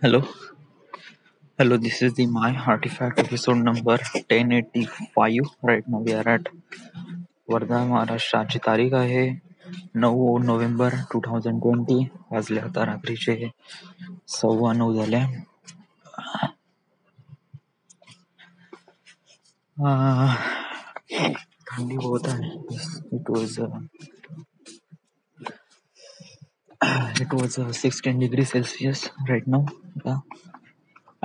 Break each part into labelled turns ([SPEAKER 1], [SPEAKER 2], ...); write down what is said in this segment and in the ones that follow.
[SPEAKER 1] Hello, hello. This is the My Artifact episode number 1085. Right now we are at Wardha, Maharashtra. आजची तारीख आहे 9 November 2020. वाजले आता रात्रीचे 9:15 झाले. थंडी बहुत आहे. It was 16 degrees Celsius right now.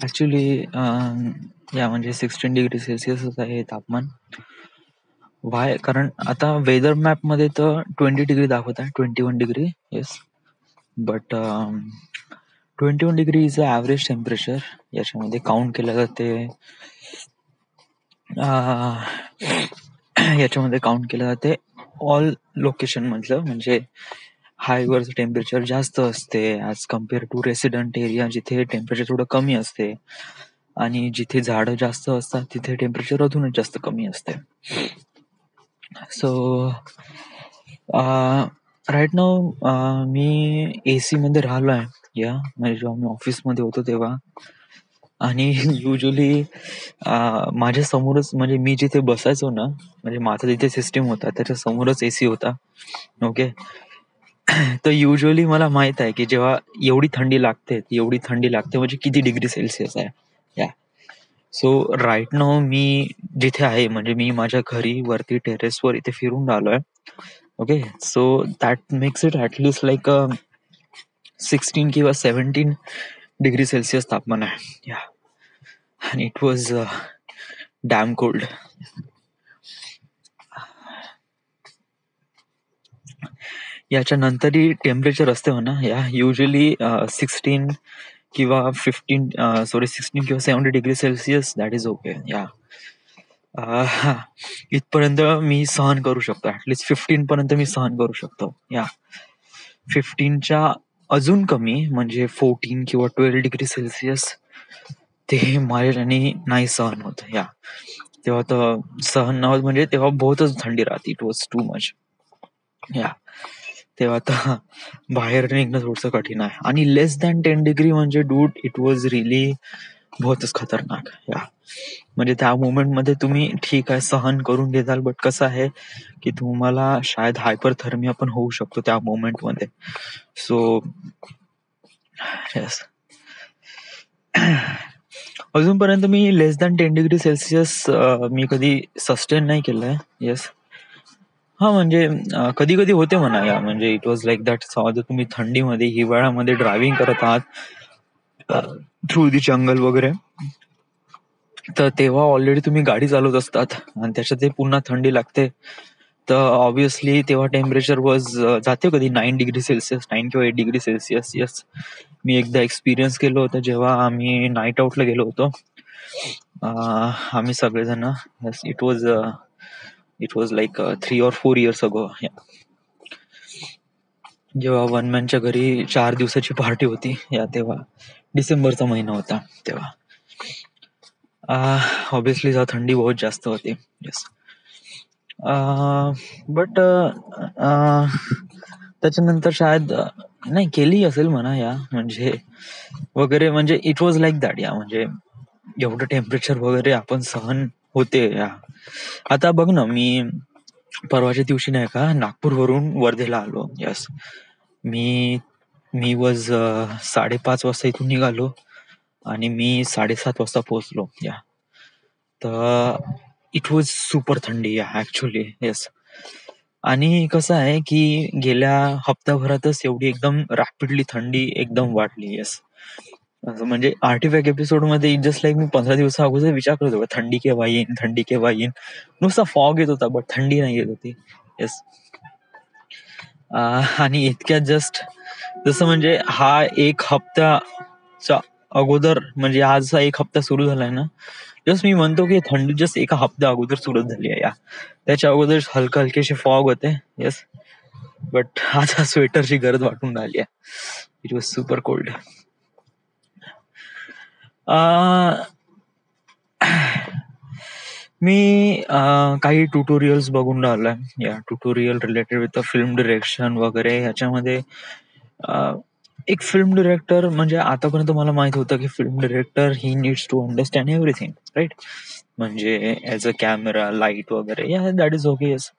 [SPEAKER 1] Actually, म्हणजे 16 डिग्री सेल्सिअसच आहे तापमान. वाय? कारण आता वेदर मॅप मध्ये तर 20 डिग्री दाखवत आहे, 21 degree. Yes, but 21 degree is a average temperature. याच्यामध्ये काउंट केलं जाते याच्यामध्ये काउंट केलं जाते ऑल लोकेशन मधलं. म्हणजे हायवरचं टेम्परेचर जास्त असते as compare to resident area, जिथे टेम्परेचर थोडं कमी असते, आणि जिथे झाडं जास्त असतात तिथे टेम्परेचर अजूनच जास्त कमी असते. सो राईट नाऊ मी AC मध्ये राहिलो आहे. म्हणजे जेव्हा मी ऑफिसमध्ये होतो तेव्हा. आणि युजली माझ्या समोरच, म्हणजे मी जिथे बसायचो ना, म्हणजे माझा जिथे सिस्टीम होता त्याच्या समोरच AC होता. ओके. तर युजली मला माहित आहे की जेव्हा एवढी थंडी लागते म्हणजे किती डिग्री सेल्सिअस आहे. सो राईट नाऊ मी जिथे आहे, म्हणजे मी माझ्या घरी वरती टेरेसवर इथे फिरून राहिलोय. Okay. So that makes it at least like 16 किंवा 17 डिग्री सेल्सिअस तापमान आहे. आणि इट वॉज डॅम कोल्ड. याच्या नंतरही टेम्परेचर असते म्हणा. युजली 16 किंवा 17 degree Celsius, that is okay. इथपर्यंत मी सहन करू शकतो. ऍटलीस्ट 15 पर्यंत मी सहन करू शकतो. 15च्या अजून कमी म्हणजे 14 किंवा 12 डिग्री सेल्सिअस ते माझ्याने नाही सहन होत. तेव्हा तर सहन न होत, म्हणजे तेव्हा बहुतच थंडी राहते. It was too much. तेव्हा तर बाहेर निघणं थोडंसं कठीण आहे. आणि लेस दॅन 10 डिग्री म्हणजे डूड, इट वॉज रिअली बहुतच खतरनाक. म्हणजे त्या मोमेंट मध्ये तुम्ही ठीक आहे सहन करून घेताल, बट कसं आहे की तुम्हाला शायद हायपरथर्मिया पण होऊ शकतो त्या मोमेंट मध्ये. सो येस, अजूनपर्यंत मी लेस दॅन 10 डिग्री सेल्सिअस मी कधी सस्टेन नाही केलंय. येस, म्हणजे कधी कधी होते म्हणा. म्हणजे इट वॉज लाईक दॅट. समजा तुम्ही थंडीमध्ये, हिवाळ्यामध्ये ड्रायव्हिंग करत आहात थ्रू दी जंगल वगैरे, तर तेव्हा ऑलरेडी तुम्ही गाडी चालवत असतात आणि त्याच्यात ते पुन्हा थंडी लागते, तर ऑब्विसली तेव्हा टेम्परेचर वॉज जाते कधी 9 डिग्री सेल्सिअस, 9 किंवा 8 डिग्री सेल्सिअस. येस, मी एकदा एक्सपिरियन्स केलं होतं जेव्हा आम्ही नाईट आउटला गेलो होतो. आम्ही सगळेजण. It was like 3 or 4 years अगो. जेव्हा वन मॅनच्या घरी 4 दिवसाची पार्टी होती. तेव्हा डिसेंबरचा महिना होता. तेव्हा ऑब्विसली जेव्हा थंडी बहुत जास्त होती. येस, बट त्याच्यानंतर शायद नाही केली असेल म्हणा. म्हणजे वगैरे, म्हणजे इट वॉज लाईक दॅट. म्हणजे एवढं टेम्परेचर वगैरे आपण सहन होते. आता बघ ना, मी परवाच्या दिवशी नाही का नागपूर वरून वर्धेला आलो. यस, मी वॉज 5:30 वाजता इथून निघालो आणि मी 7:30 वाजता पोहोचलो. तर इट वॉज सुपर थंडी ऍक्च्युली. येस, आणि कसं आहे की गेल्या हप्त्याभरातच एवढी एकदम रॅपिडली थंडी एकदम वाढली. येस, म्हणजे आर्टिफॅक्ट एपिसोड मध्ये जस्ट लाईक मी 15 दिवसा अगोदर विचार करत होतो थंडी केव्हा येईन. नुसता फॉग येत होता, बट थंडी नाही येत होती. येस, आणि इतक्यात जस्ट जसं म्हणजे हा एक हप्त्याच्या अगोदर, म्हणजे आजचा एक हप्ता सुरू झालाय ना, जस्ट मी म्हणतो की थंडी जस्ट एका हप्त्या अगोदर सुरू झाली आहे. त्याच्या अगोदर हलकेसे फॉग होते. येस, बट आता स्वेटरची गरज वाटून राहिली आहे. It was super cold. मी काही ट्युटोरियल्स बघून राहिलोय. Tutorial related with film direction वगैरे. ह्याच्यामध्ये एक फिल्म डिरेक्टर म्हणजे आतापर्यंत मला माहित होतं की film director he needs to understand everything, right? म्हणजे ॲज अ कॅमेरा, लाईट वगैरे, yeah that is okay, yes.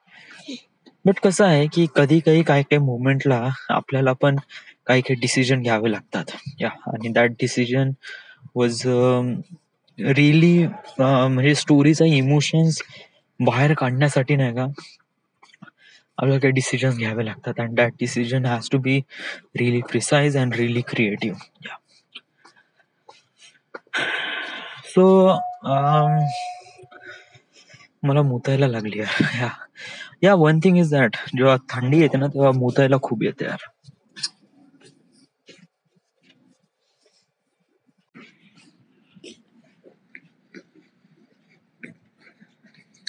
[SPEAKER 1] But कसं आहे की कधी काही काही काही मोमेंटला आपल्याला पण काही काही डिसिजन घ्यावे लागतात, या. आणि दॅट डिसिजन वॉज रिअली म्हणजे स्टोरीचा इमोशन्स बाहेर काढण्यासाठी नाही का आपल्याला काही डिसिजन घ्यावे लागतात, and that decision has to be really precise and really creative. So मला मुतायला लागली यार. या या वन थिंग इज दॅट जेव्हा थंडी येते ना तेव्हा मुतायला खूप येते यार.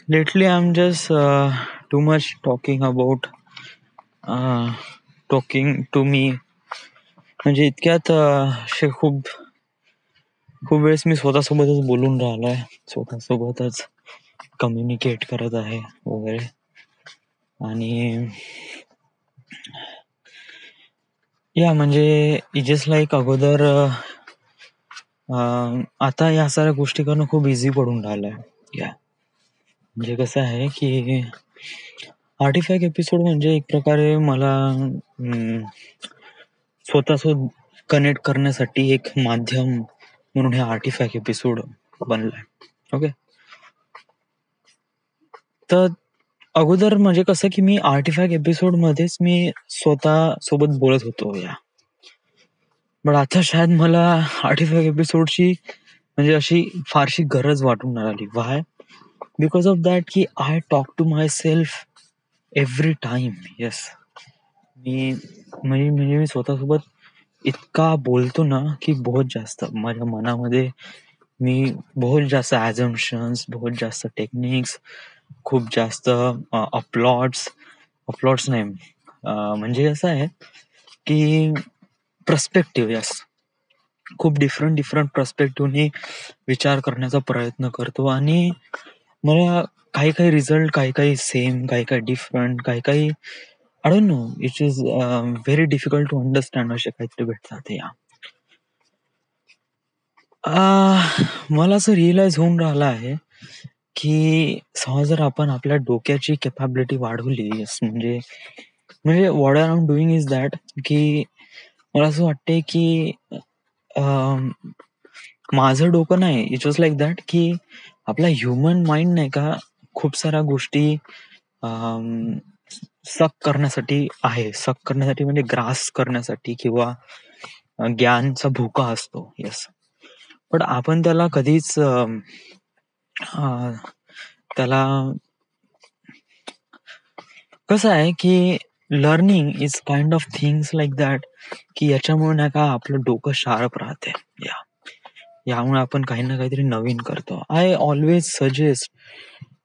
[SPEAKER 1] Lately, I'm just too much talking about talking to me. म्हणजे इतक्यात असे खूप खूप वेळेस मी स्वतःसोबतच बोलून राहिलोय, स्वतःसोबतच कम्युनिकेट करत आहे वगैरे. आणि या म्हणजे जस्ट लाईक अगोदर आता या साऱ्या गोष्टी करणं खूप इझी पडून राहिलंय. या म्हणजे कसं आहे की आर्टिफॅक्ट एपिसोड म्हणजे एक प्रकारे मला स्वतःसोबत कनेक्ट करण्यासाठी एक माध्यम म्हणून हे आर्टिफॅक्ट एपिसोड बनलाय. ओके. तर अगोदर म्हणजे कसं की मी आर्टिफॅक्ट एपिसोड मध्येच मी स्वतः सोबत बोलत होतो, या. बट आता शायद मला आर्टिफॅक्ट एपिसोडची म्हणजे अशी फारशी गरज वाटून नाही राहिली. वाय? बिकॉज ऑफ दॅट की I talk to myself every time. Yes. म्हणजे मी स्वतःसोबत इतका बोलतो ना की बहुत जास्त माझ्या मनामध्ये मी बहुत जास्त ॲझम्पशन्स, बहुत जास्त टेक्निक्स, खूप जास्त अपलॉट्स नाही, म्हणजे कसं आहे की पर्स्पेक्टिव्ह, यस, खूप डिफरंट डिफरंट पर्स्पेक्टिव्हनी विचार करण्याचा प्रयत्न करतो. आणि मला काही काही रिझल्ट, काही काही सेम, काही काही डिफरंट, काही काही I don't know, it is very difficult to understand असे काहीतरी भेटतात. या मला असं रिअलाइज होऊन राहिलं आहे की समजा जर आपण आपल्या डोक्याची कॅपॅबिलिटी वाढवली, yes, म्हणजे म्हणजे what I am doing is that की मला असं वाटते की माझं डोकं नाही, इट वॉज लाईक दॅट की आपला ह्युमन माइंड नाही का खूप साऱ्या गोष्टी सक करण्यासाठी आहे. सक करण्यासाठी म्हणजे ग्रास करण्यासाठी किंवा ज्ञानचा भुका असतो. येस. पण आपण त्याला कधीच त्याला कसं आहे की learning is kind of things like that की याच्यामुळे नाही का आपलं डोकं शार्प राहते. या यामुळे आपण काही ना काहीतरी नवीन करतो. आय ऑलवेज सजेस्ट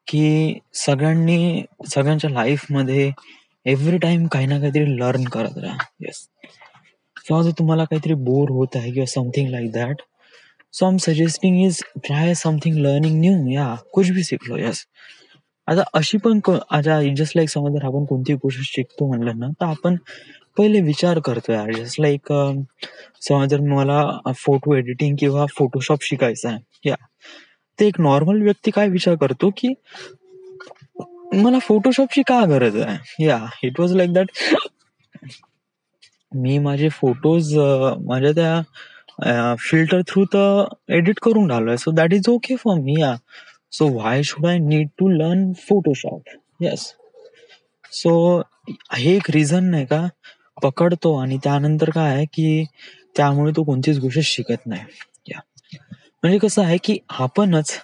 [SPEAKER 1] की सगळ्यांच्या लाईफमध्ये एव्हरी टाइम काही ना काहीतरी लर्न करत राहा. येस. सो जर तुम्हाला काहीतरी बोर होत आहे किंवा something like that, so I am suggesting is try something learning new. या कुछ भी शिकलो. येस. आता अशी पण आता जस्ट लाईक समज जर आपण कोणती गोष्ट शिकतो म्हणलं ना तर आपण पहिले विचार करतो यार. जस्ट लाईक समज जर मला फोटो एडिटिंग किंवा फोटोशॉप शिकायचं आहे, या ते एक नॉर्मल व्यक्ती काय विचार करतो की मला फोटोशॉपची का गरज आहे. Yeah it was like that. मी माझे फोटोज माझ्या त्या फिल्टर थ्रू तर एडिट करून राहिलोय, so that is okay for me. Yeah so why should I need to learn Photoshop. Yes. So हे एक रिझन नाही का पकडतो आणि त्यानंतर काय आहे की त्यामुळे तो कोणतीच गोष्ट शिकत नाही. या म्हणजे कसं आहे की आपणच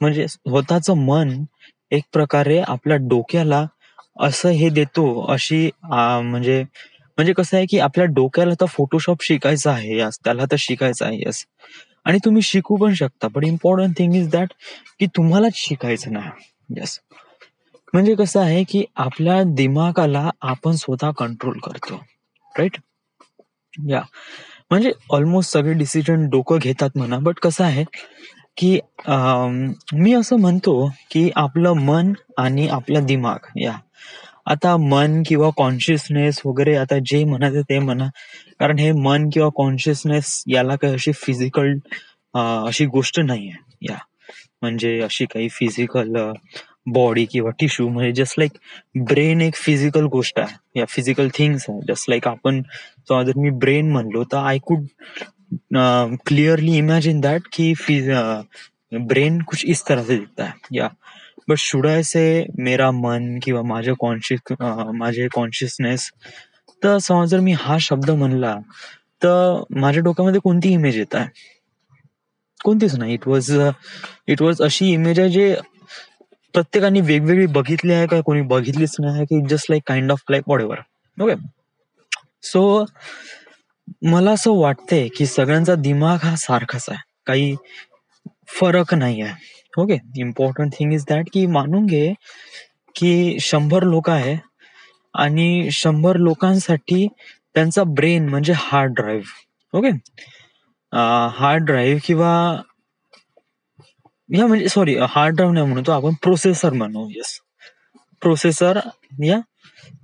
[SPEAKER 1] म्हणजे स्वतःचं मन एक प्रकारे आपल्या डोक्याला असं हे देतो, अशी म्हणजे म्हणजे कसं आहे की आपल्या डोक्याला तर फोटोशॉप शिकायचं आहे, यस, त्याला तर शिकायचं आहे, यस, आणि तुम्ही शिकू पण शकता. But important thing is that की तुम्हालाच शिकायचं नाही. यस. म्हणजे कसं आहे की आपल्या दिमागाला आपण स्वतः कंट्रोल करतो, राईट? या म्हणजे ऑलमोस्ट सगळे डिसिजन डोकं घेतात म्हणा. बट कसं आहे की मी असं म्हणतो की आपलं मन आणि आपला दिमाग, या आता मन किंवा कॉन्शियसनेस वगैरे आता जे म्हणायचं ते म्हणा, कारण हे मन किंवा कॉन्शियसनेस याला काही अशी फिजिकल अशी गोष्ट नाहीये. या म्हणजे अशी काही फिजिकल बॉडी किंवा टिश्यू, म्हणजे जस्ट लाईक ब्रेन एक फिजिकल गोष्ट आहे या फिजिकल थिंग्स आहे. जस्ट लाईक आपण जर मी ब्रेन म्हणलो तर I could clearly imagine that कि ब्रेन कुछ इस तरह से दिखता है. या बट शुड आय से मेरा मन किंवा माझे कॉन्शियसनेस, तर समज जर मी हा शब्द म्हणला तर माझ्या डोक्यामध्ये कोणती इमेज येत आहे? कोणतीच नाही. इट वॉज अशी इमेज आहे जे प्रत्येकाने वेगवेगळी बघितली आहे का कोणी बघितलीच नाही, की just like kind of like what ever. Okay, so मला असं वाटतंय की सगळ्यांचा दिमाग हा सारखाच आहे, काही फरक नाही आहे. Okay, important thing is that की मानून घे की 100 लोक आहे आणि 100 लोकांसाठी त्यांचा ब्रेन म्हणजे hard drive. Okay, hard drive किंवा या म्हणजे सॉरी हार्ड ड्राईव्ह नाही म्हणतो आपण, प्रोसेसर म्हणू. Yes, processor. या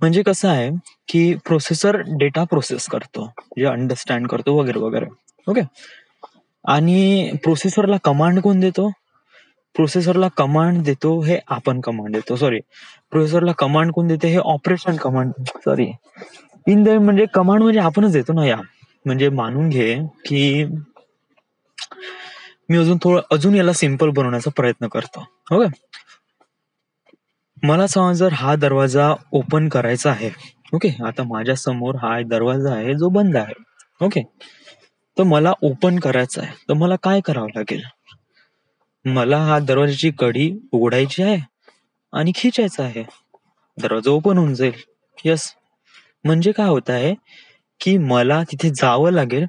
[SPEAKER 1] म्हणजे कसं आहे की प्रोसेसर डेटा प्रोसेस करतो, जे अंडरस्टँड करतो वगैरे वगैरे. ओके, आणि प्रोसेसरला कमांड कोण देतो? प्रोसेसरला कमांड देतो हे आपण कमांड देतो. सॉरी, प्रोसेसरला कमांड कोण देते? हे operation command. Sorry, in the म्हणजे कमांड म्हणजे आपणच देतो ना. या म्हणजे मानून घे की मी अजून याला सिम्पल बनवण्याचा प्रयत्न करतो. ओके, मला समज जर हा दरवाजा ओपन करायचा आहे. ओके, आता माझ्या समोर हा दरवाजा आहे जो बंद आहे. ओके, तर मला ओपन करायचा आहे, तर मला काय करावं लागेल? मला हा दरवाजाची कडी उघडायची आहे आणि खिचायचा आहे, दरवाजा ओपन होऊन जाईल. यस, म्हणजे काय होत आहे की मला तिथे जावं लागेल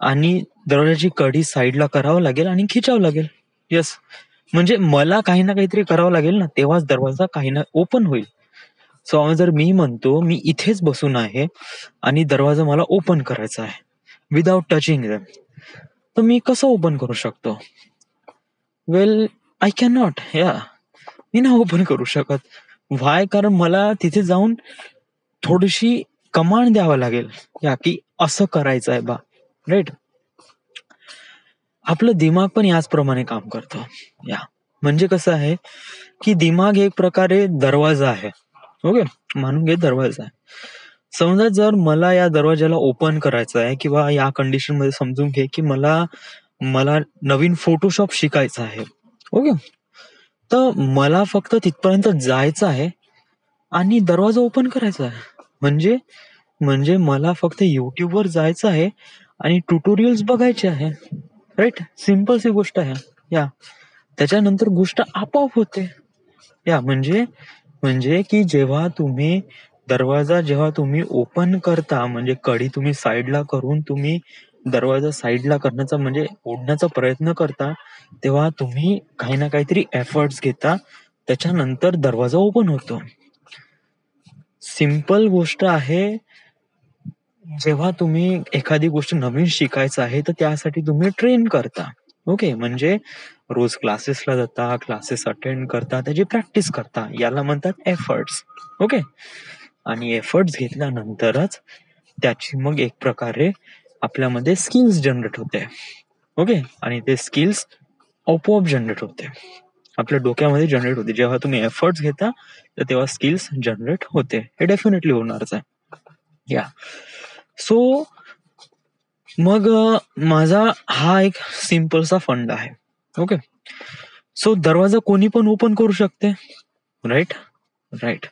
[SPEAKER 1] आणि दरवाजाची कडी साईडला करावं लागेल आणि खिचावं लागेल. यस, म्हणजे मला काही ना काहीतरी करावं लागेल ना, तेव्हाच दरवाजा काही ना ओपन होईल. सो जर मी म्हणतो मी इथेच बसून आहे आणि दरवाजा मला ओपन करायचा आहे विदाउट टचिंग देम, तर मी कसं ओपन करू शकतो? वेल, आय कॅन नॉट. या मी ना ओपन करू शकत. व्हाय? कारण मला तिथे जाऊन थोडीशी कमांड द्यावा लागेल या की असं करायचं आहे बा. राईट? आपलं दिमाग पण याचप्रमाणे काम करतं. या म्हणजे कसं आहे की दिमाग एक प्रकारे दरवाजा आहे. ओके, मानून घे दरवाजा आहे. समजा जर मला या दरवाजाला ओपन करायचं आहे किंवा या कंडिशन मध्ये समजून घे की मला मला नवीन फोटोशॉप शिकायचं आहे. ओके, तर मला फक्त तिथपर्यंत जायचं आहे आणि दरवाजा ओपन करायचा आहे. म्हणजे म्हणजे मला फक्त युट्यूबवर जायचं आहे आणि ट्युटोरियल्स बघायचे आहे. राईट? सिम्पल सी गोष्ट आहे. या त्याच्यानंतर गोष्ट आपोआप होते. या म्हणजे म्हणजे की जेव्हा तुम्ही ओपन करता, म्हणजे कडी तुम्ही साईडला करून तुम्ही दरवाजा साईडला करण्याचा म्हणजे ओढण्याचा प्रयत्न करता, तेव्हा तुम्ही काही ना काहीतरी एफर्ट्स घेता, त्याच्यानंतर दरवाजा ओपन होतो. सिंपल गोष्ट आहे. जेव्हा तुम्ही एखादी गोष्ट नवीन शिकायचं आहे तर त्यासाठी तुम्ही ट्रेन करता. ओके, म्हणजे रोज क्लासेसला जाता, क्लासेस अटेंड करता, त्याची प्रॅक्टिस करता, याला म्हणतात एफर्ट्स. ओके, आणि एफर्ट्स घेतल्यानंतरच त्याची मग एक प्रकारे आपल्यामध्ये स्किल्स जनरेट होते. ओके, आणि ते स्किल्स आपोआप जनरेट होते, आपल्या डोक्यामध्ये जनरेट होते. जेव्हा तुम्ही एफर्ट्स घेता तर तेव्हा स्किल्स जनरेट होते. हे डेफिनेटली होणारच आहे. या सो मग माझा हा एक सिंपलसा फंड आहे. ओके, सो दरवाजा कोणी पण ओपन करू शकते. राईट? राईट.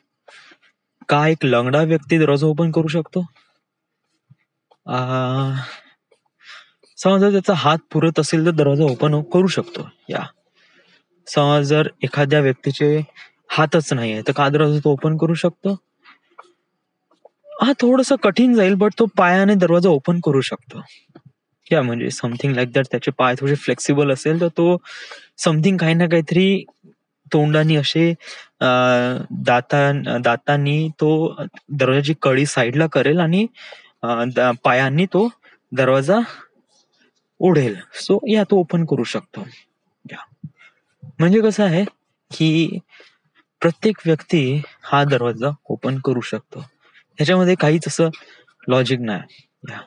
[SPEAKER 1] का एक लंगडा व्यक्ती दरवाजा ओपन करू शकतो? समजा त्याचा हात पुरत असेल तर दरवाजा ओपन करू शकतो. या समज जर एखाद्या व्यक्तीचे हातच नाही आहे तर का दरवाजा तो ओपन करू शकतो? हा थोडस कठीण जाईल, बट तो पायाने दरवाजा ओपन करू शकतो. या म्हणजे समथिंग लाईक दॅट. त्याचे पाय थोडे फ्लेक्सिबल असेल तर तो समथिंग काही ना काहीतरी तोंडानी असे दातांनी तो दरवाजाची कडी साईडला करेल आणि पायांनी तो दरवाजा उडेल. सो या तो ओपन करू शकतो. या म्हणजे कसं आहे की प्रत्येक व्यक्ती हा दरवाजा ओपन करू शकतो. ह्याच्यामध्ये काहीच असं लॉजिक नाही. या.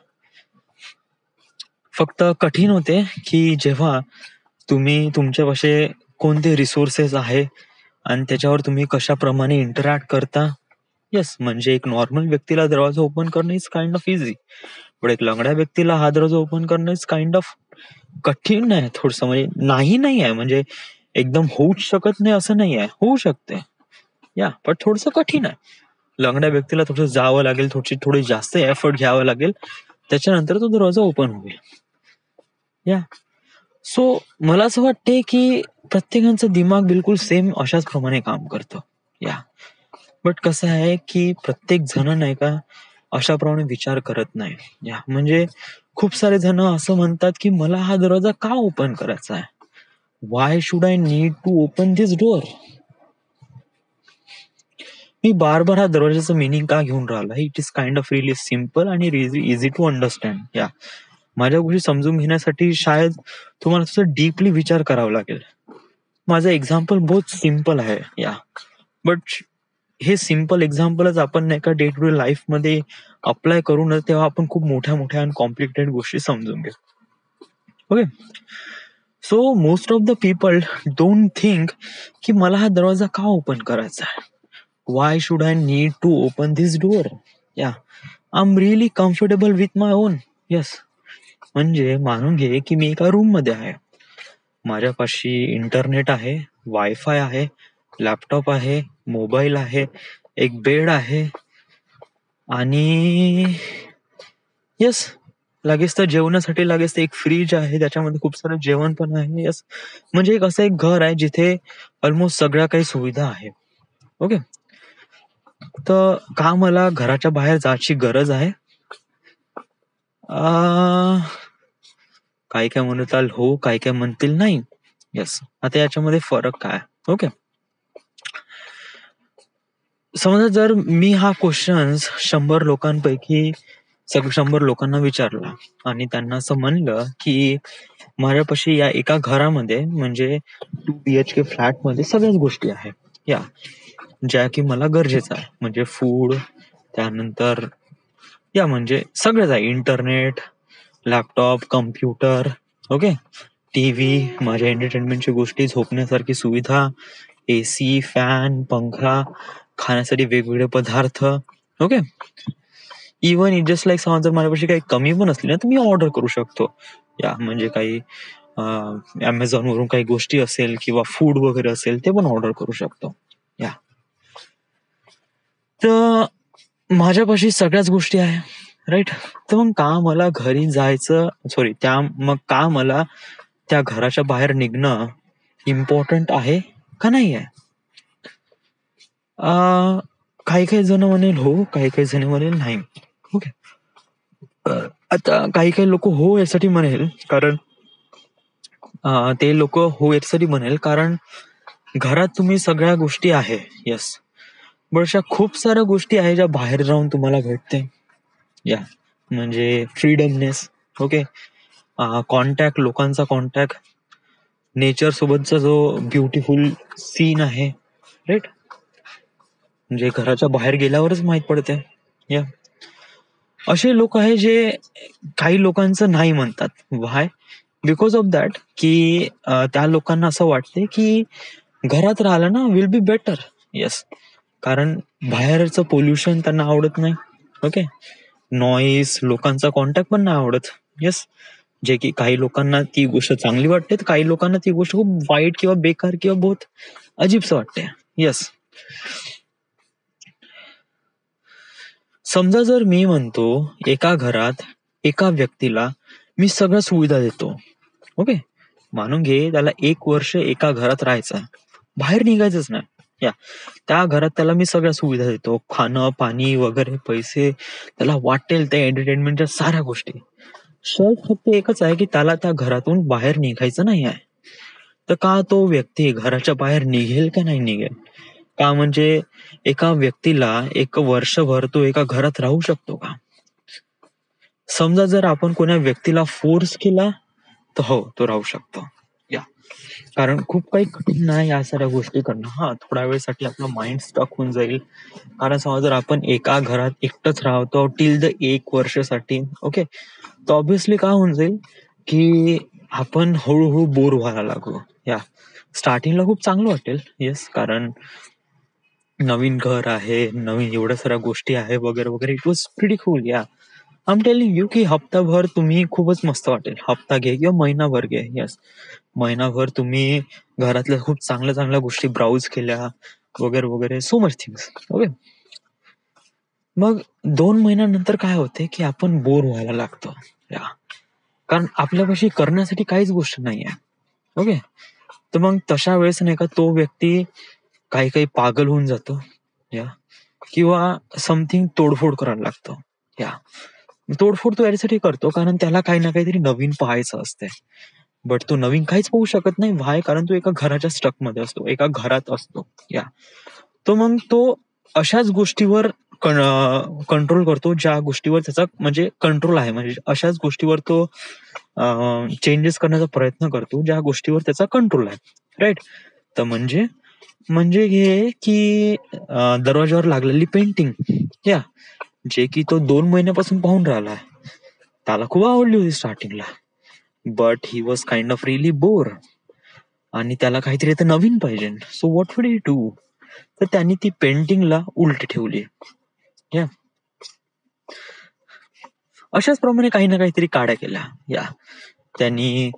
[SPEAKER 1] फक्त कठीण होते की जेव्हा तुम्ही तुमच्यापाशी कोणते रिसोर्सेस आहे आणि त्याच्यावर तुम्ही कशाप्रमाणे इंटरॅक्ट करता. येस, म्हणजे एक नॉर्मल व्यक्तीला दरवाजा ओपन करणं इज काइंड ऑफ इझी, पण एक लंगड्या व्यक्तीला हा दरवाजा ओपन करणं इज काइंड ऑफ कठीण आहे. थोडस म्हणजे नाही आहे, म्हणजे एकदम होऊच शकत नाही असं नाही आहे, होऊ शकते या, पण थोडस कठीण आहे. लंगड्या व्यक्तीला थोडं जावं लागेल, थोडी जास्त एफर्ट घ्यावं लागेल, त्याच्यानंतर तो दरवाजा ओपन होईल. या सो मला असं वाटते की प्रत्येकाचं दिमाग बिलकुल सेम अशाच प्रमाणे काम करतं. या बट कसं आहे की प्रत्येक जण नाही का अशाप्रमाणे विचार करत नाही. या म्हणजे खूप सारे जण असं म्हणतात की मला हा दरवाजा का ओपन करायचा आहे, why should I need to open this door. मी बार हा दरवाजाचं मिनिंग का घेऊन राहिला, it is kind of really simple आणि इझी टू अंडरस्टँड. या माझ्या गोष्टी समजून घेण्यासाठी शायद तुम्हाला तसं डीपली विचार करावा लागेल. माझं एक्झाम्पल बहुत सिम्पल आहे. या बट हे सिम्पल एक्झाम्पलच आपण नाही का डे टू डे लाईफ मध्ये अप्लाय करून तेव्हा आपण खूप मोठ्या मोठ्या आणि कॉम्प्लिकेटेड गोष्टी समजून घेऊ. Okay, so most of the people don't think की मला हा दरवाजा का ओपन करायचा आहे, why should I need to open this door. Yeah I am really comfortable with my own. Yes, म्हणजे मानून घे की मी एका रूम मध्ये आहे, माझ्यापाशी इंटरनेट आहे, वायफाय आहे, लॅपटॉप आहे, मोबाईल आहे, एक बेड आहे आणि येस लागेच तर जेवणासाठी लागेच तर एक फ्रीज आहे, त्याच्यामध्ये खूप सारं जेवण पण आहे. येस, म्हणजे एक असं एक घर आहे जिथे ऑलमोस्ट सगळ्या काही सुविधा आहे. ओके, तर का मला घराच्या बाहेर जायची गरज आहे? काही काय म्हणताल हो, काही काय म्हणतील नाही. येस, आता याच्यामध्ये फरक काय? ओके, समजा जर मी हा क्वेश्चन 100 लोकांपैकी 100 लोकांना विचारला आणि त्यांना असं म्हणलं की माझ्यापाशी या एका घरामध्ये म्हणजे 2 BHK फ्लॅट मध्ये सगळ्याच गोष्टी आहेत या, ज्या की मला गरजेचं आहे, म्हणजे फूड, त्यानंतर या म्हणजे सगळंच आहे, internet, laptop, computer, okay, TV, माझ्या एंटरटेनमेंटची गोष्टी, झोपण्यासारखी सुविधा, एसी, फॅन, पंखा, खाण्यासाठी वेगवेगळे पदार्थ. Okay, even it just like समजा जर माझ्यापाशी काही कमी पण असली ना तर मी ऑर्डर करू शकतो. या म्हणजे काही अमेझॉन वरून काही गोष्टी असेल किंवा फूड वगैरे असेल ते पण ऑर्डर करू शकतो. या तर माझ्यापाशी सगळ्याच गोष्टी आहे, राईट. तर मग का मला घरी जायचं, सॉरी मग का मला त्या घराच्या बाहेर निघणं इम्पॉर्टंट आहे का नाही आहे? काही काही जण म्हणेल हो, काही काही जण म्हणेल नाही. ओके, आता काही काही लोक हो यासाठी म्हणेल कारण ते लोक हो यासाठी म्हणेल कारण घरात तुम्ही सगळ्या गोष्टी आहे. येस, बट अशा खूप साऱ्या गोष्टी आहे ज्या बाहेर राहून तुम्हाला भेटते. या म्हणजे फ्रीडमनेस, ओके, कॉन्टॅक्ट, लोकांचा कॉन्टॅक्ट, नेचर सोबतचा जो ब्युटिफुल सीन आहे, राईट, म्हणजे घराच्या बाहेर गेल्यावरच माहित पडते. या असे लोक आहे जे काही लोकांचं नाही म्हणतात. व्हाय? बिकॉज ऑफ दॅट की त्या लोकांना असं वाटते की घरात राहिलं ना विल बी बेटर. येस, कारण बाहेरचं पोल्युशन त्यांना आवडत नाही. ओके, नॉईस, लोकांचा कॉन्टॅक्ट पण नाही आवडत. येस, जे की काही लोकांना ती गोष्ट चांगली वाटते, काही लोकांना ती गोष्ट खूप वाईट किंवा बेकार किंवा बहुत अजीबस वाटते. येस, समजा जर मी म्हणतो एका घरात एका व्यक्तीला मी सगळ्या सुविधा देतो. ओके, मानून घे त्याला 1 वर्ष एका घरात राहायचं, बाहेर निघायचंच नाही. या त्या घरात त्याला मी सगळ्या सुविधा देतो, खाणं, पाणी वगैरे, पैसे, त्याला वाटेल त्या एंटरटेनमेंटच्या साऱ्या गोष्टी. शर्त फक्त एकच आहे की त्याला त्या घरातून बाहेर निघायचं नाही आहे. तर का तो व्यक्ती घराच्या बाहेर निघेल का नाही निघेल? का म्हणजे एका व्यक्तीला 1 वर्षभर तो एका घरात राहू शकतो का? समजा जर आपण कोणा व्यक्तीला फोर्स केला तर हो, तो राहू शकतो. या कारण खूप काही कठीण नाही या साऱ्या गोष्टी करणं. हा, थोड्या वेळसाठी आपलं माइंड स्टक होऊन जाईल. कारण समजा जर आपण एका घरात एकटंच राहतो टिल द 1 वर्षासाठी, ओके, तर ऑब्व्हियसली काय होऊन जाईल की आपण हळूहळू बोर व्हायला लागू. या स्टार्टिंगला खूप चांगलं वाटेल, येस, कारण नवीन घर आहे, नवीन एवढ्या साऱ्या गोष्टी आहे वगैरे वगैरे. It was pretty cool. या आय एम टेलिंग यू की हप्ताभर तुम्ही खूपच मस्त वाटेल. हप्ता घे किंवा महिनाभर घे, येस, महिनाभर तुम्ही घरातल्या खूप चांगल्या चांगल्या गोष्टी ब्राउज केल्या वगैरे वगैरे, सो मच थिंग्स, ओके. मग 2 महिन्यानंतर काय होते की आपण बोर व्हायला लागतो. या कारण आपल्यापाशी करण्यासाठी काहीच गोष्ट नाहीये, ओके. तर मग तशा वेळेस नाही का तो व्यक्ती काही काही पागल होऊन जातो. या किंवा समथिंग तोडफोड करायला लागतो. या तोडफोड तो यासाठी करतो कारण त्याला काही ना काहीतरी नवीन पाहायचं असते. बट तो नवीन काहीच पाहू शकत नाही. व्हाय? कारण तो एका घराच्या स्टक मध्ये असतो, एका घरात असतो. या तो मग तो अशाच गोष्टीवर कंट्रोल करतो ज्या गोष्टीवर त्याचा म्हणजे कंट्रोल आहे. म्हणजे अशाच गोष्टीवर तो चेंजेस करण्याचा प्रयत्न करतो ज्या गोष्टीवर त्याचा कंट्रोल आहे. राईट? तर म्हणजे म्हणजे हे की दरवाजावर लागलेली पेंटिंग, या जे की तो 2 महिन्यापासून पाहून राहिला आहे. त्याला खूप आवडली होती स्टार्टिंगला, but he was kind of really bore आणि त्याला काहीतरी आता नवीन पाहिजे. So what would he do? तर त्यांनी ती पेंटिंगला उलटी ठेवली. या अशाच प्रमाणे काही ना काहीतरी काड्या केल्या. या त्यांनी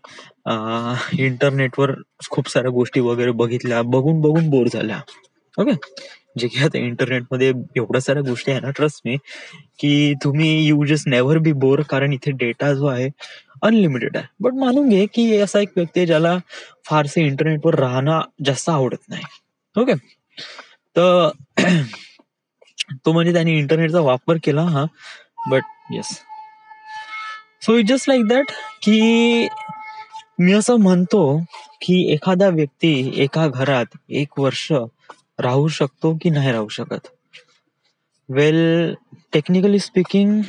[SPEAKER 1] इंटरनेटवर खूप साऱ्या गोष्टी वगैरे बघितल्या, बघून बघून बोर झाल्या. ओके, जे की आता इंटरनेटमध्ये एवढ्या साऱ्या गोष्टी आहे ना, ट्रस्ट मी, की तुम्ही you just never B bore, कारण इथे डेटा जो आहे अनलिमिटेड आहे. बट मानून घे की असा एक व्यक्ती आहे ज्याला फारसे इंटरनेटवर राहणं जास्त आवडत नाही. ओके, तर तो म्हणजे त्याने इंटरनेटचा वापर केला, हा, but yes, so it just like that की मी असं म्हणतो की एखादा व्यक्ती एका घरात 1 वर्ष राहू शकतो की नाही राहू शकत. वेल, टेक्निकली स्पीकिंग,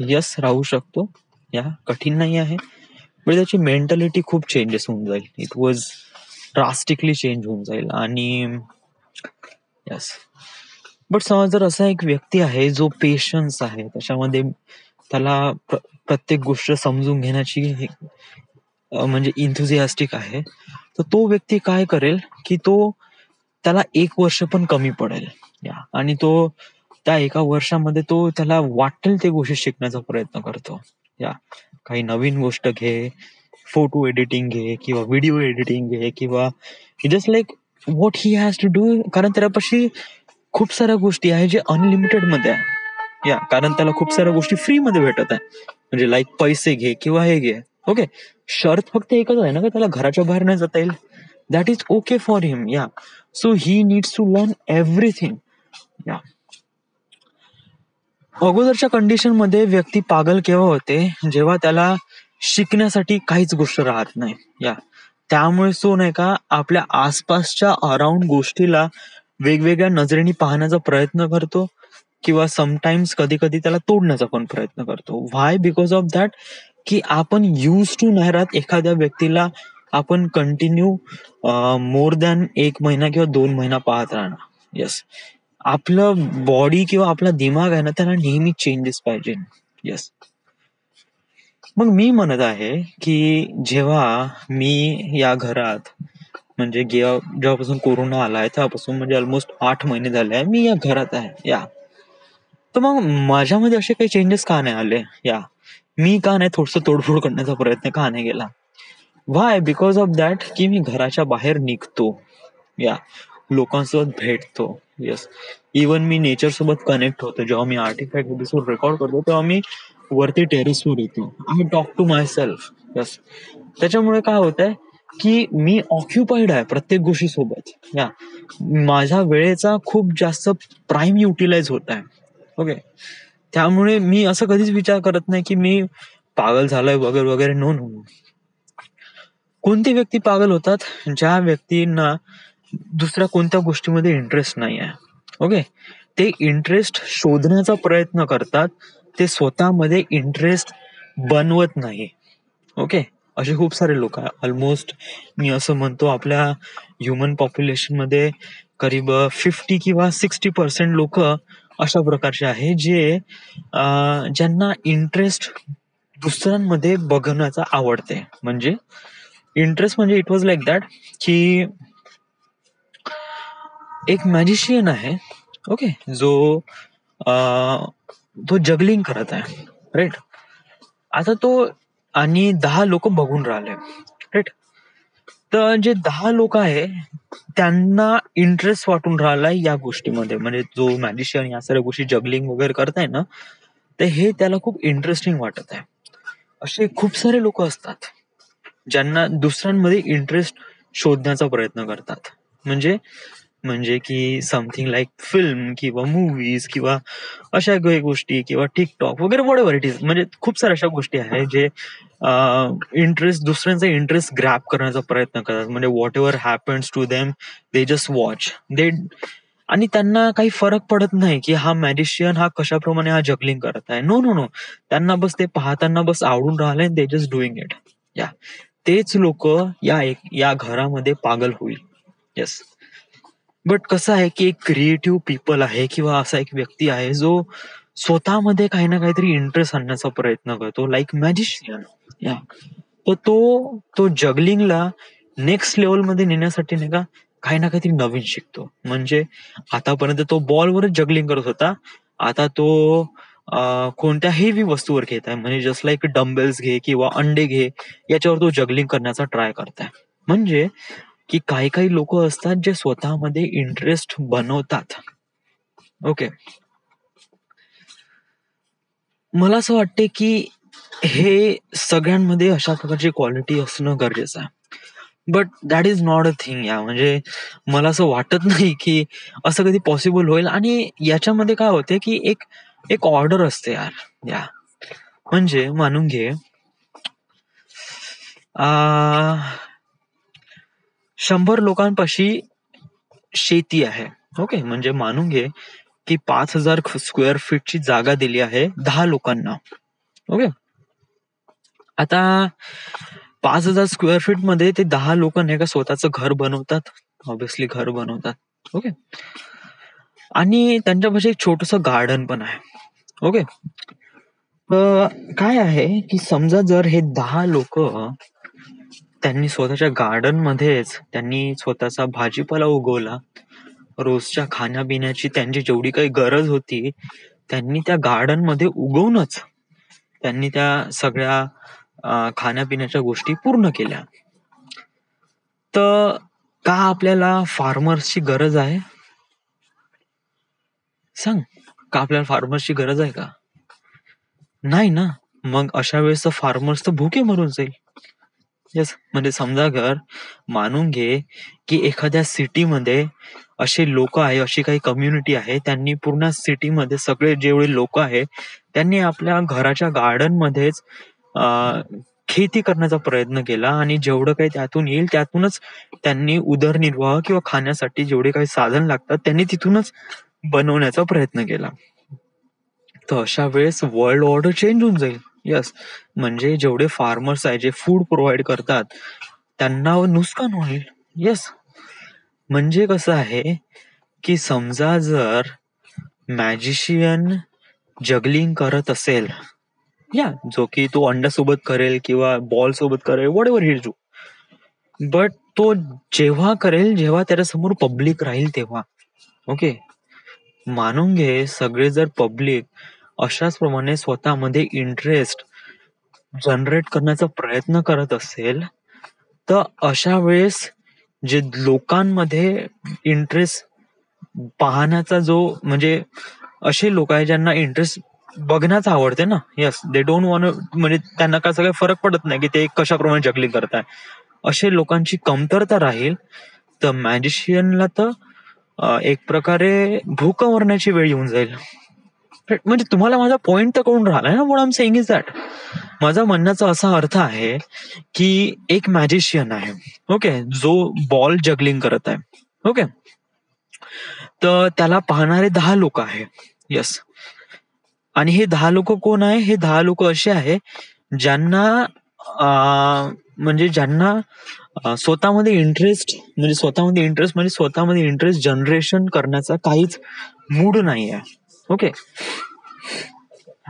[SPEAKER 1] यस, राहू शकतो. या कठीण नाही आहे, पण त्याची मेंटॅलिटी खूप चेंजेस होऊन जाईल. इट वॉज ड्रास्टिकली चेंज होऊन जाईल. आणि यस, बट समज जर असा एक व्यक्ती आहे जो पेशन्स आहे, त्याच्यामध्ये त्याला प्रत्येक गोष्ट समजून घेण्याची म्हणजे इंथुझियास्टिक आहे, तर तो व्यक्ती काय करेल की तो त्याला 1 वर्ष पण कमी पडेल. या आणि तो त्या 1 वर्षामध्ये तो त्याला वाटेल ते गोष्टी शिकण्याचा प्रयत्न करतो. या काही नवीन गोष्ट घे, फोटो एडिटिंग घे किंवा व्हिडिओ एडिटिंग घे किंवा just like what he has to do, कारण त्याच्यापाशी खूप साऱ्या गोष्टी आहे जे अनलिमिटेड मध्ये आहे. या कारण त्याला खूप साऱ्या गोष्टी फ्री मध्ये भेटत आहे, म्हणजे लाईक पैसे घे किंवा हे घे. ओके, शर्त फक्त एकच आहे ना, का त्याला घराच्या बाहेर नाही जाता येईल. That is okay for him. Yeah so he needs to learn everything. Yeah अगोदरच्या कंडिशन मध्ये व्यक्ती पागल केव्हा होते, जेव्हा त्याला शिकण्यासाठी काहीच गोष्ट राहत नाही. या त्यामुळे तो नाही का आपल्या आसपासच्या अराउंड गोष्टीला वेगवेगळ्या नजरेने पाहण्याचा प्रयत्न करतो किंवा समटाइम्स कधी कधी त्याला तोडण्याचा पण प्रयत्न करतो. व्हाय? बिकॉज ऑफ दॅट की आपण यूज टू नाही राहत एखाद्या व्यक्तीला आपण कंटिन्यू मोर दॅन 1 महिना किंवा 2 महिना पाहत राहणार. येस, आपलं बॉडी किंवा आपला दिमाग आहे ना, त्याला नेहमी चेंजेस पाहिजे. येस, मग मी म्हणत आहे की जेव्हा मी या घरात म्हणजे जेव्हापासून कोरोना आलाय तेव्हापासून म्हणजे ऑलमोस्ट 8 महिने झाले आहे मी या घरात आहे. या तर मग माझ्यामध्ये असे काही चेंजेस का नाही आले? या मी का नाही थोडस तोडफोड करण्याचा प्रयत्न का नाही केला? व्हाय? बिकॉज ऑफ दॅट की मी घराच्या बाहेर निघतो. या लोकांसोबत भेटतो. येस, इवन मी नेचर सोबत कनेक्ट होतो. जेव्हा मी आर्टिफॅक्ट एपिसोड रेकॉर्ड करतो तेव्हा मी वरती टेरेसवर येतो. I talk to myself. Yes, त्याच्यामुळे काय होत आहे की मी ऑक्युपाईड आहे प्रत्येक गोष्टी सोबत. या माझ्या वेळेचा खूप जास्त प्राईम युटिलाइज होत आहे. ओके, त्यामुळे मी असं कधीच विचार करत नाही की मी पागल झालोय वगैरे वगैरे. नो नो, कोणती व्यक्ती पागल होतात? ज्या व्यक्तींना दुसऱ्या कोणत्या गोष्टीमध्ये इंटरेस्ट नाही आहे. ओके, ते इंटरेस्ट शोधण्याचा प्रयत्न करतात, ते स्वतःमध्ये इंटरेस्ट बनवत नाही. ओके, असे खूप सारे लोक आहे. ऑलमोस्ट मी असं म्हणतो आपल्या ह्युमन पॉप्युलेशन मध्ये करीब 50 किंवा 60% लोक अशा प्रकारचे आहे जे ज्यांना इंटरेस्ट दुसऱ्यांमध्ये बघण्याचा आवडते. म्हणजे इंटरेस्ट म्हणजे इट वॉज लाईक दॅट की एक मॅजिशियन आहे, ओके, जो तो जगलिंग करत आहे, राईट. आता तो आणि 10 लोक बघून राहिले, राईट. तर जे 10 लोक आहे त्यांना इंटरेस्ट वाटून राहिलाय या गोष्टीमध्ये, म्हणजे जो मॅजिशियन या सर्व गोष्टी जगलिंग वगैरे करताय ना, तर हे त्याला खूप इंटरेस्टिंग वाटत आहे. असे खूप सारे लोक असतात ज्यांना दुसऱ्यांमध्ये इंटरेस्ट शोधण्याचा प्रयत्न करतात. म्हणजे म्हणजे की समथिंग लाईक फिल्म किंवा मूवीज किंवा अशा काही गोष्टी किंवा टिकटॉक वगैरे व्हॉटएव्हर इट इज, म्हणजे खूप साऱ्या अशा गोष्टी आहेत जे इंटरेस्ट दुसऱ्यांचा इंटरेस्ट ग्रॅप करण्याचा प्रयत्न करतात. म्हणजे whatever happens to them they just watch they. आणि त्यांना काही फरक पडत नाही की हा मॅजिशियन हा कशाप्रमाणे हा जगलिंग करत आहे. नो नो नो, त्यांना बस ते पाहताना बस आवडून राहिले, दे जस्ट डुईंग इट. या तेच लोक या घरामध्ये पागल होईल. येस. बट कसं आहे की एक क्रिएटिव्ह पीपल आहे किंवा असा एक व्यक्ती आहे जो स्वतःमध्ये काही ना काहीतरी इंटरेस्ट आणण्याचा प्रयत्न करतो, लाईक मॅजिशियन. या तर तो जगलिंगला नेक्स्ट लेवल मध्ये नेण्यासाठी नाही का काही ना काहीतरी नवीन शिकतो. म्हणजे आतापर्यंत तो बॉलवरच जगलिंग करत होता, आता तो कोणत्या हेवी वस्तूवर घेत आहे. म्हणजे जस्ट लाईक डम्बेल्स घे किंवा अंडे घे, याच्यावर तो जगलिंग करण्याचा ट्राय करताय. म्हणजे की काही काही लोक असतात जे स्वतःमध्ये इंटरेस्ट बनवतात. ओके. मला असं वाटते की हे सगळ्यांमध्ये अशा प्रकारची क्वालिटी असणं गरजेचं आहे. But that is not a thing. या म्हणजे मला असं वाटत नाही की असं कधी पॉसिबल होईल. आणि याच्यामध्ये काय होते की एक एक ऑर्डर असते यार. या म्हणजे मानून घे, आ 100 लोकांपाशी शेती आहे. ओके, म्हणजे मानून घे की 5,000 स्क्वेअर फीटची जागा दिली आहे 10 लोकांना. ओके. आता 5,000 स्क्वेअर फीट मध्ये ते 10 लोक नाही का स्वतःचं घर बनवतात. ऑब्विसली घर बनवतात. ओके. आणि त्यांच्यापाशी एक छोटस गार्डन पण आहे. ओके. काय आहे की समजा जर हे 10 लोक त्यांनी स्वतःच्या गार्डन मध्येच त्यांनी स्वतःचा भाजीपाला उगवला, रोजच्या खाण्यापिण्याची त्यांची जेवढी काही गरज होती त्यांनी त्या गार्डन मध्ये उगवूनच त्यांनी त्या सगळ्या खाण्यापिण्याच्या गोष्टी पूर्ण केल्या. तर का आपल्याला फार्मर्सची गरज आहे? सांग, का आपल्याला फार्मर्सची गरज आहे का? नाही ना. मग अशा वेळेस फार्मर्स तर भुके मरून जाईल. येस. म्हणजे समजा घर मानून घे की एखाद्या सिटीमध्ये असे लोक आहे, अशी काही कम्युनिटी आहे, त्यांनी पूर्ण सिटीमध्ये सगळे जेवढे लोक आहे त्यांनी आपल्या घराच्या गार्डन मध्येच खेती करण्याचा प्रयत्न केला आणि जेवढं काही त्यातून येईल त्यातूनच त्यांनी उदरनिर्वाह किंवा खाण्यासाठी जेवढे काही साधन लागतात त्यांनी तिथूनच बनवण्याचा प्रयत्न केला. तर अशा वेळेस वर्ल्ड ऑर्डर चेंज होऊन जाईल. यस. म्हणजे जेवढे फार्मर्स आहे जे फूड प्रोव्हाइड करतात त्यांना नुकसान होईल. येस. म्हणजे कसं आहे की समजा जर मॅजिशियन जगलिंग करत असेल, या जो की तो अंड्यासोबत करेल किंवा बॉल सोबत करेल, what ever he do, but तो जेव्हा करेल जेव्हा त्याच्यासमोर पब्लिक राहील तेव्हा. ओके. मानून घे सगळे जर पब्लिक अशाच प्रमाणे स्वतःमध्ये इंटरेस्ट जनरेट करण्याचा प्रयत्न करत असेल तर अशा वेळेस जे लोकांमध्ये इंटरेस्ट पाहण्याचा जो म्हणजे असे लोक आहे ज्यांना इंटरेस्ट बघण्याचं आवडते ना. यस. दे डोंट वॉन्ट, म्हणजे त्यांना काय सगळं फरक पडत नाही की ते कशाप्रमाणे जगलिंग करताय, असे लोकांची कमतरता राहील. तर मॅजिशियनला तर एक प्रकारे भूक मरण्याची वेळ येऊन जाईल. म्हणजे तुम्हाला माझा पॉइंट तर कळून राहिलाय ना. What I am saying is that माझा म्हणण्याचा असा अर्थ आहे की एक मॅजिशियन आहे, ओके, जो बॉल जगलिंग करत आहे. ओके. तर त्याला पाहणारे 10 लोक आहे. येस. आणि हे 10 लोक कोण आहे? हे 10 लोक असे आहे ज्यांना म्हणजे ज्यांना स्वतःमध्ये इंटरेस्ट जनरेशन करण्याचा काहीच मूड नाही आहे. Okay.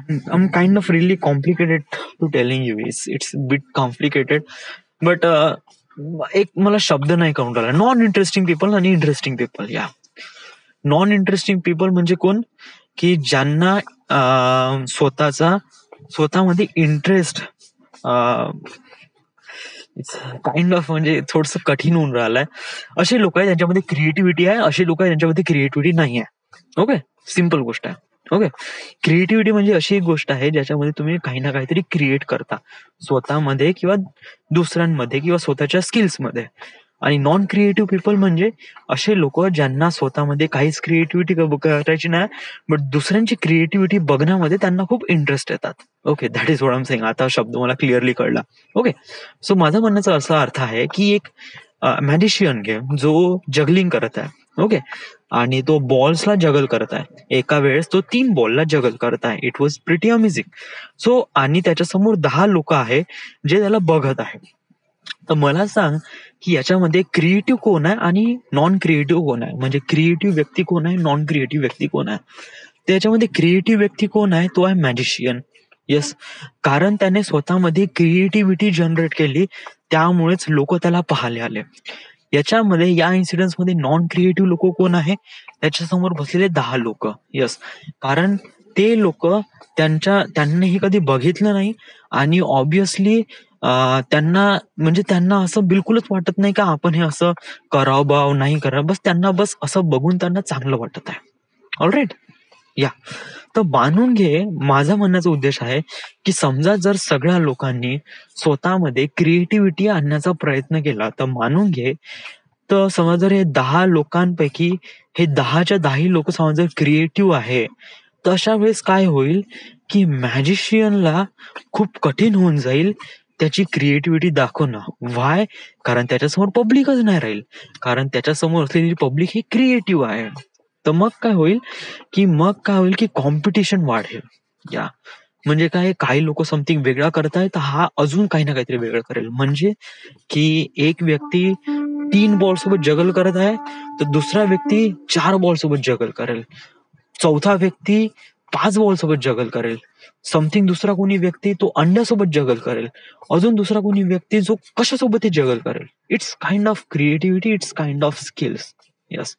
[SPEAKER 1] I'm kind of really complicated to telling you. It's a bit complicated, but एक मला शब्द नाही कळून राहिला. नॉन इंटरेस्टिंग पीपल आणि इंटरेस्टिंग पीपल. या नॉन इंटरेस्टिंग पीपल म्हणजे कोण, की ज्यांना स्वतःमध्ये इंटरेस्ट काइंड ऑफ म्हणजे थोडस कठीण होऊन राहिलंय. असे लोक आहेत ज्यांच्यामध्ये क्रिएटिव्हिटी आहे, असे लोक आहेत ज्यांच्यामध्ये क्रिएटिव्हिटी नाही आहे. ओके, सिम्पल गोष्ट आहे. ओके, क्रिएटिव्हिटी म्हणजे अशी एक गोष्ट आहे ज्याच्यामध्ये तुम्ही काही ना काहीतरी क्रिएट करता स्वतःमध्ये किंवा दुसऱ्यांमध्ये किंवा स्वतःच्या स्किल्समध्ये. आणि नॉन क्रिएटिव्ह पीपल म्हणजे असे लोक ज्यांना स्वतःमध्ये काहीच क्रिएटिव्हिटी करायची नाही, बट दुसऱ्यांची क्रिएटिव्हिटी बघण्यामध्ये त्यांना खूप इंटरेस्ट येतात. Okay, that is what I am saying. आता शब्द मला क्लिअरली कळला. ओके, सो माझा म्हणण्याचा असा अर्थ आहे की एक मॅजिशियन घे जो जगलिंग करत आहे. ओके, आणि तो बॉल्सला जगल करत आहे. एका वेळेस तो 3 बॉलला जगल करत आहे. It was pretty amazing. So आणि त्याच्यासमोर 10 लोक आहे जे त्याला बघत आहे. तर मला सांग की याच्यामध्ये क्रिएटिव्ह कोण आहे आणि नॉन क्रिएटिव्ह कोण आहे, म्हणजे क्रिएटिव्ह व्यक्ती कोण आहे, नॉन क्रिएटिव्ह व्यक्ती कोण आहे. त्याच्यामध्ये क्रिएटिव्ह व्यक्ती कोण आहे, तो आहे मॅजिशियन. येस, कारण त्याने स्वतःमध्ये क्रिएटिव्हिटी जनरेट केली, त्यामुळेच लोक त्याला पाहायला आले. याच्यामध्ये या इन्सिडेंट्स मध्ये नॉन क्रिएटिव्ह लोक कोण आहे, त्याच्यासमोर बसलेले 10 लोक. येस, कारण ते लोक त्यांनी कधी बघितलं नाही आणि ऑब्विसली त्यांना असं बिलकुलच वाटत नाही का आपण हे असं करावं बा नाही करावं, बस असं बघून त्यांना चांगलं वाटत आहे. ऑलराईट. या, तर मानून घे, माझा म्हणण्याचा उद्देश आहे की समजा जर सगळ्या लोकांनी स्वतःमध्ये क्रिएटिव्हिटी आणण्याचा प्रयत्न केला, तर मानून घे, तर समजा जर हे 10 लोकांपैकी हे 10च्या 10 लोक समजा जर क्रिएटिव्ह आहे, तर अशा वेळेस काय होईल की मॅजिशियनला खूप कठीण होऊन जाईल त्याची क्रिएटिव्हिटी दाखवणं. व्हाय? कारण त्याच्यासमोर पब्लिकच नाही राहील, कारण त्याच्यासमोर असलेली पब्लिक ही क्रिएटिव्ह आहे. तर मग काय होईल की कॉम्पिटिशन वाढेल. या, म्हणजे काय, काही लोक समथिंग वेगळा करतायत, तर हा अजून काही ना काहीतरी वेगळं करेल. म्हणजे की एक व्यक्ती 3 बॉल सोबत जगल करत आहे, तर दुसरा व्यक्ती 4 बॉल सोबत जगल करेल, चौथा व्यक्ती 5 बॉल सोबत जगल करेल, समथिंग दुसरा कोणी व्यक्ती तो अंड्यासोबत जगल करेल, अजून दुसरा कोणी व्यक्ती जो कशासोबत जगल करेल. It's kind of creativity, it's kind of skills. Yes,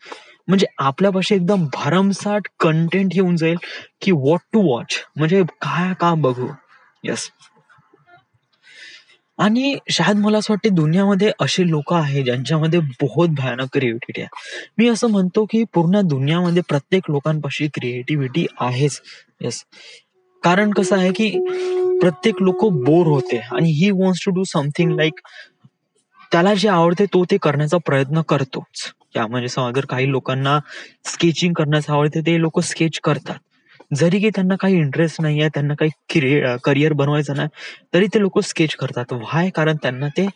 [SPEAKER 1] म्हणजे आपल्यापाशी एकदम भरमसाठ कंटेंट येऊन जाईल की व्हॉट टू वॉच, म्हणजे काय का बघू. यस, आणि शायद मला असं वाटते दुनियामध्ये असे लोक आहे ज्यांच्यामध्ये बहुत भयानक क्रिएटिव्हिटी आहे. मी असं म्हणतो की पूर्ण दुनियामध्ये प्रत्येक लोकांपाशी क्रिएटिव्हिटी आहेच. येस, कारण कसं आहे की प्रत्येक लोक बोर होते आणि he wants to do something, like त्याला जे आवडते तो ते करण्याचा प्रयत्न करतोच. या म्हणजे समजा जर काही लोकांना स्केचिंग करण्याचं आवडते, ते लोक स्केच करतात. जरी की त्यांना काही इंटरेस्ट नाहीये, त्यांना काही करिअर बनवायचं नाही, तरी ते लोक स्केच करतात. व्हाय? कारण त्यांना ते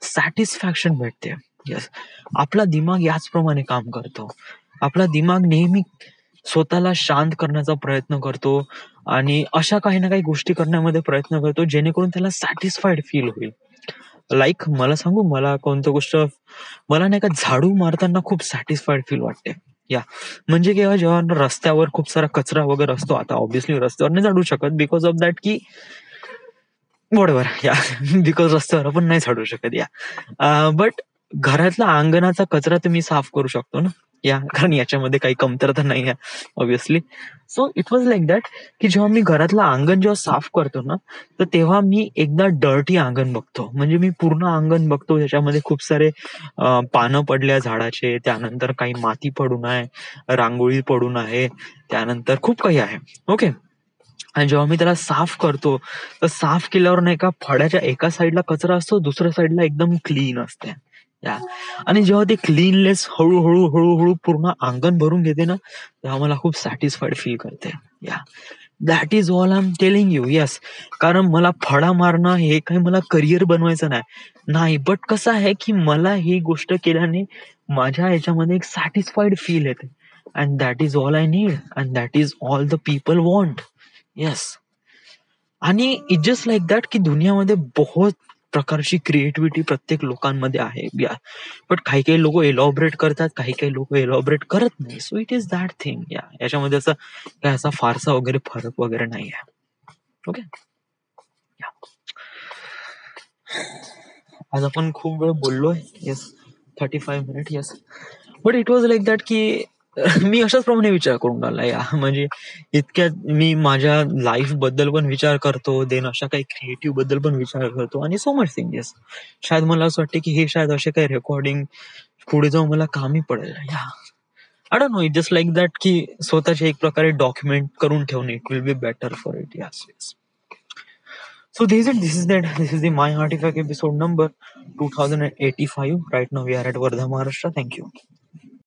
[SPEAKER 1] सॅटिस्फॅक्शन भेटते. येस, आपला दिमाग याचप्रमाणे काम करतो. आपला दिमाग नेहमी स्वतःला शांत करण्याचा प्रयत्न करतो आणि अशा काही ना काही गोष्टी करण्यामध्ये प्रयत्न करतो जेणेकरून त्याला सॅटिस्फाईड फील होईल. लाईक मला सांगू, मला कोणतं गोष्ट, मला नाही का झाडू मारताना खूप सॅटिस्फाईड फील वाटते. या, म्हणजे जेव्हा रस्त्यावर खूप सारा कचरा वगैरे असतो, आता ऑब्व्हियसली रस्त्यावर नाही झाडू शकत बिकॉज ऑफ दॅट की वॉटएव्हर. या बिकॉज रस्त्यावर आपण नाही झाडू शकत. या बट घरातला अंगणाचा कचरा तुम्ही साफ करू शकतो ना. या, कारण याच्यामध्ये काही कमतरता नाही आहे obviously. So it was like that की जेव्हा मी घरातलं अंगण जेव्हा साफ करतो ना, तर तेव्हा मी एकदा डर्टी अंगण बघतो. म्हणजे मी पूर्ण अंगण बघतो, त्याच्यामध्ये खूप सारे पानं पडल्या झाडाचे, त्यानंतर काही माती पडून आहे, रांगोळी पडून आहे, त्यानंतर खूप काही आहे. ओके, आणि जेव्हा मी त्याला साफ करतो, तर साफ केल्यावर नाही का फळ्याच्या एका साईडला कचरा असतो, दुसऱ्या साईडला एकदम क्लीन असते. या, आणि जेव्हा ते क्लीननेस हळूहळू हळूहळू पूर्ण अंगण भरून घेते ना, तेव्हा मला खूप सॅटिस्फाईड फील करते. या, that is all I am telling you. Yes, कारण मला फळा मारणं हे काही मला करिअर बनवायचं नाही, बट कसं आहे की मला ही गोष्ट केल्याने माझ्या याच्यामध्ये एक सॅटिस्फाईड फील येते. And that is all I need, and that is all the people want. Yes, आणि इट जस्ट लाईक दॅट की दुनियामध्ये बहुत प्रकारची क्रिएटिव्हिटी प्रत्येक लोकांमध्ये आहे. बट काही काही लोक एलॉबरेट करतात, काही काही लोक एलॉबरेट करत नाही. So it is that thing. याच्यामध्ये असं काय असा फारसा वगैरे फरक वगैरे नाही आहे. ओके. आज आपण खूप वेळ बोललोय. Yes, 35 minute. Yes, but it was like that की मी अशाच प्रमाणे विचार करून राहिला. म्हणजे इतक्यात मी माझ्या लाईफ बद्दल पण विचार करतो, देन अशा काही क्रिएटिव्ह बद्दल पण विचार करतो आणि सो मच थिंग. येस, शायद मला असं वाटतं की हे शायद असे काही रेकॉर्डिंग पुढे जाऊन मला कामी पडेल. I don't know, it just like that की स्वतःचे एक प्रकारे डॉक्युमेंट करून ठेवणे, it will be better for it. Yes, yes. So this is it. This is that. This is the My Artifact episode number 2085. Right now we are at Wardha, Maharashtra. Thank you.